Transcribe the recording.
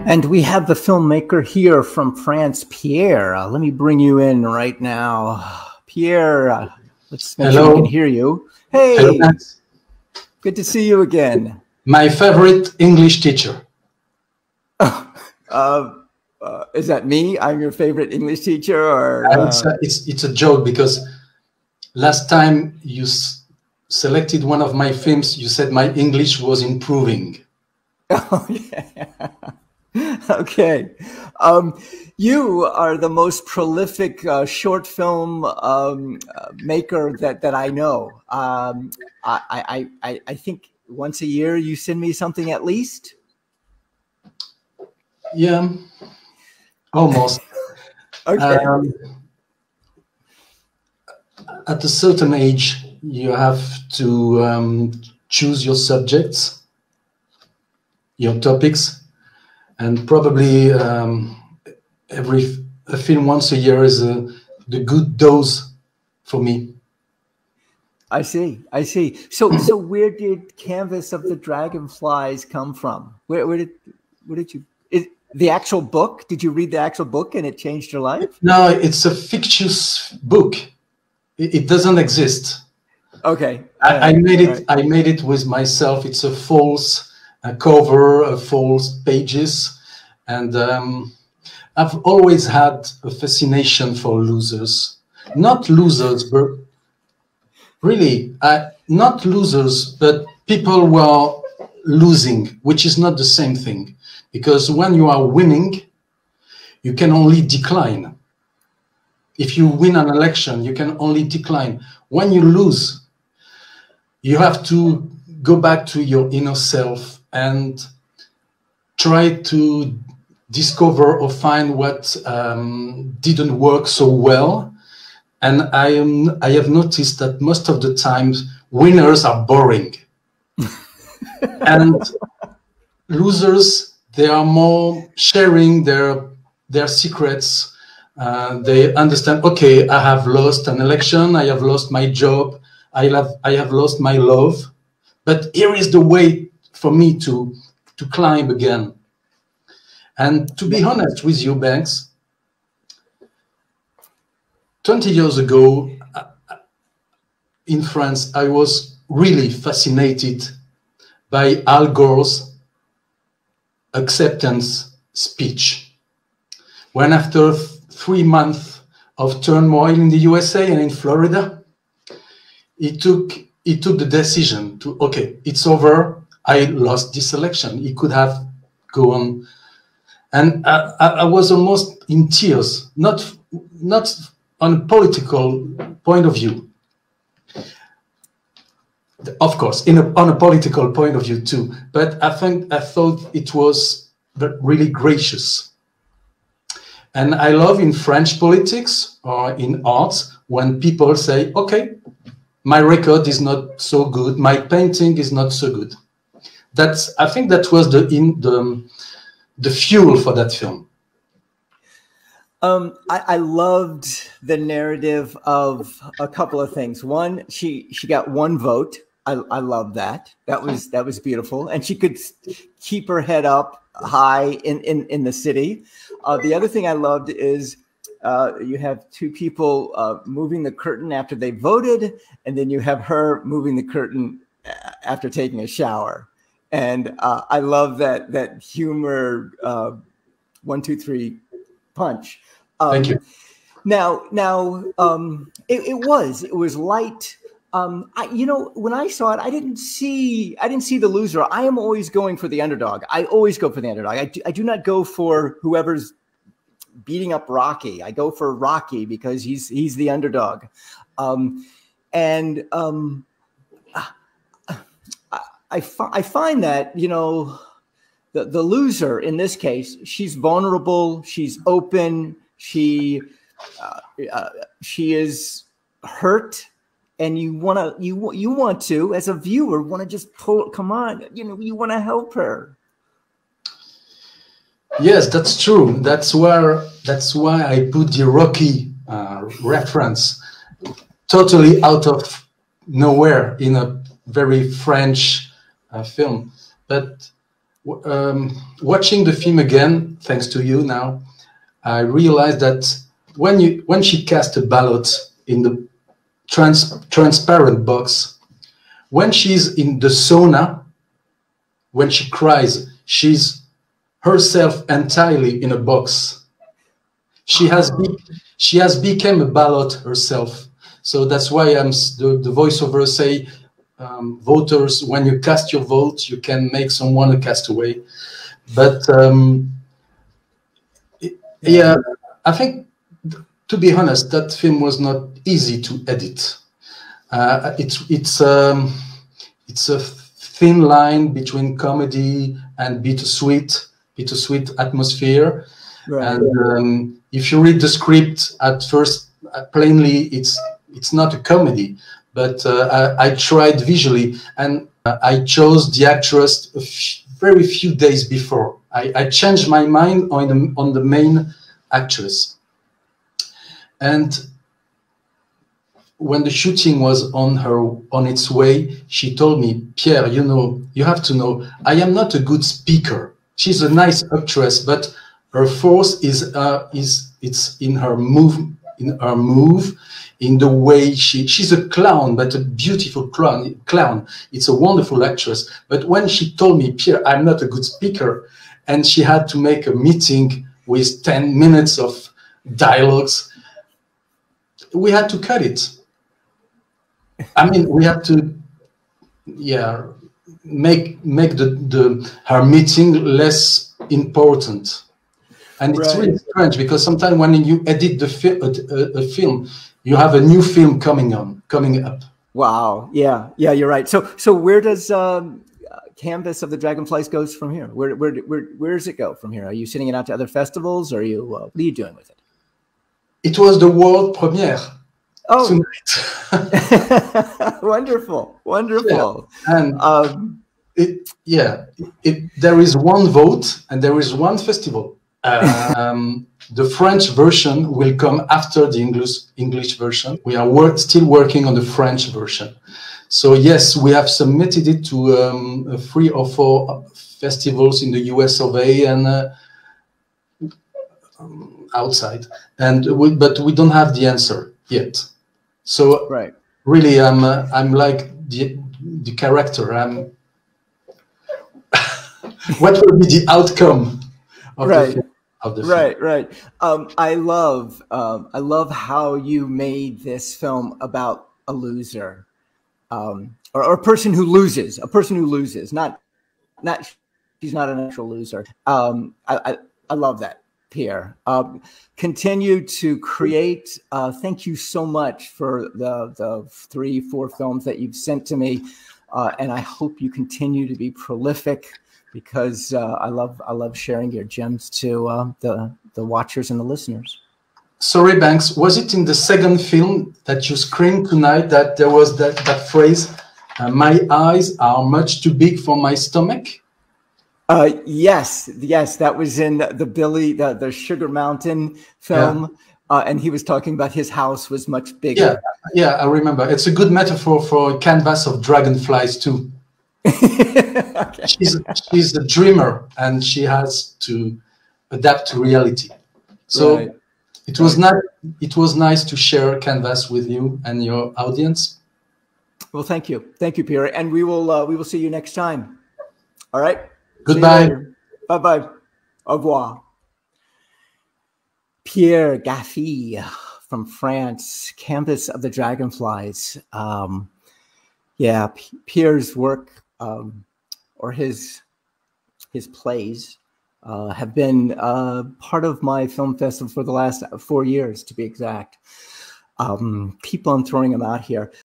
And we have the filmmaker here from France, Pierre. Let me bring you in right now. Pierre, let's make sure we can hear you. Hey, hello, good to see you again. My favorite English teacher. Is that me? I'm your favorite English teacher? Or it's a joke, because last time you selected one of my films, you said my English was improving. Oh, yeah. Okay. You are the most prolific short film maker that I know. I think once a year you send me something at least? Yeah, almost. Okay. At a certain age, you have to choose your subjects, your topics. And probably a film once a year is the good dose for me. I see. I see. So where did Canvas of the Dragonflies come from? Where did you? The actual book? Did you read the actual book and it changed your life? No, it's a fictitious book. It doesn't exist. Okay. I made it. Right. I made it with myself. It's a false cover, false pages, and I've always had a fascination for losers. Not losers, but really not losers, but people who are losing, which is not the same thing. Because when you are winning, you can only decline. If you win an election, you can only decline. When you lose, you have to go back to your inner self and try to discover or find what didn't work so well. And I have noticed that most of the times winners are boring. And losers, they are more sharing their secrets. They understand, okay, I have lost an election, I have lost my job, I have lost my love, but here is the way for me to climb again. And to be honest with you, Banks, 20 years ago in France, I was really fascinated by Al Gore's acceptance speech. When after 3 months of turmoil in the USA and in Florida, he took the decision to, okay, it's over, I lost this election. He could have gone. And I was almost in tears, not on a political point of view. Of course, on a political point of view too, but I thought it was really gracious. And I love in French politics or in arts when people say, okay, my record is not so good, my painting is not so good. I think that was the fuel for that film. I loved the narrative of a couple of things. One, she got one vote. I love that. That was beautiful, and she could keep her head up high in the city. The other thing I loved is you have two people moving the curtain after they voted, and then you have her moving the curtain after taking a shower. And I love that humor. 1, 2, 3, punch. Thank you. Now, it was light. You know, when I saw it, I didn't see the loser. I am always going for the underdog. I always go for the underdog. I do not go for whoever's beating up Rocky. I go for Rocky because he's the underdog. I find that, you know, the loser in this case, she's vulnerable, she's open, she is hurt, and you want to, as a viewer, want to just come on, you know, you want to help her. Yes, that's true. That's why I put the Rocky reference totally out of nowhere in a very French film. But Watching the film again, thanks to you now, I realized that when she cast a ballot in the transparent box, when she's in the sauna, when she cries, she's herself entirely in a box. She has become a ballot herself. So that's why the voiceover say, voters, when you cast your vote, you can make someone a castaway. But yeah, I think, to be honest, that film was not easy to edit. It's a thin line between comedy and bittersweet atmosphere. Right. And if you read the script at first, plainly, it's not a comedy. But I tried visually, and I chose the actress very few days before. I changed my mind on the main actress. And when the shooting was on its way, she told me, Pierre, you have to know, I am not a good speaker. She's a nice actress, but her force is in her move, in the way she's a clown, but a beautiful clown. It's a wonderful actress. But when she told me, Pierre, I'm not a good speaker, and she had to make a meeting with 10 minutes of dialogues, we had to cut it. I mean, we had to, make her meeting less important. And it's really strange because sometimes when you edit a film, you have a new film coming up. Wow. Yeah, you're right. So where does Canvas of the Dragonflies goes from here? Where does it go from here? Are you sending it out to other festivals? Or are you what are you doing with it? It was the world premiere. Oh, tonight. Wonderful. Yeah. And there is one vote and there is one festival. The French version will come after the English version. We are still working on the French version. So yes, we have submitted it to 3 or 4 festivals in the US of A and outside, but we don't have the answer yet. So really, I'm like the character. What will be the outcome of the film? Right. I love how you made this film about a loser, or a person who loses. Not she's not an actual loser. I love that, Pierre. Continue to create. Thank you so much for the 3-4 films that you've sent to me, and I hope you continue to be prolific. Because I love sharing your gems to the watchers and the listeners. Sorry, Banks, was it in the second film that you screamed tonight that there was that phrase, my eyes are much too big for my stomach? Yes, that was in the Sugar Mountain film. Yeah. And he was talking about his house was much bigger. Yeah, I remember. It's a good metaphor for a canvas of dragonflies too. Okay. She's a dreamer and she has to adapt to reality. So it was nice to share Canvas with you and your audience. Well, thank you, Pierre, and we will see you next time. All right. Goodbye. Bye. Au revoir. Pierre Gaffié from France, Canvas of the Dragonflies. Pierre's work. Or his plays have been part of my film festival for the last 4 years, to be exact. Keep on throwing them out here.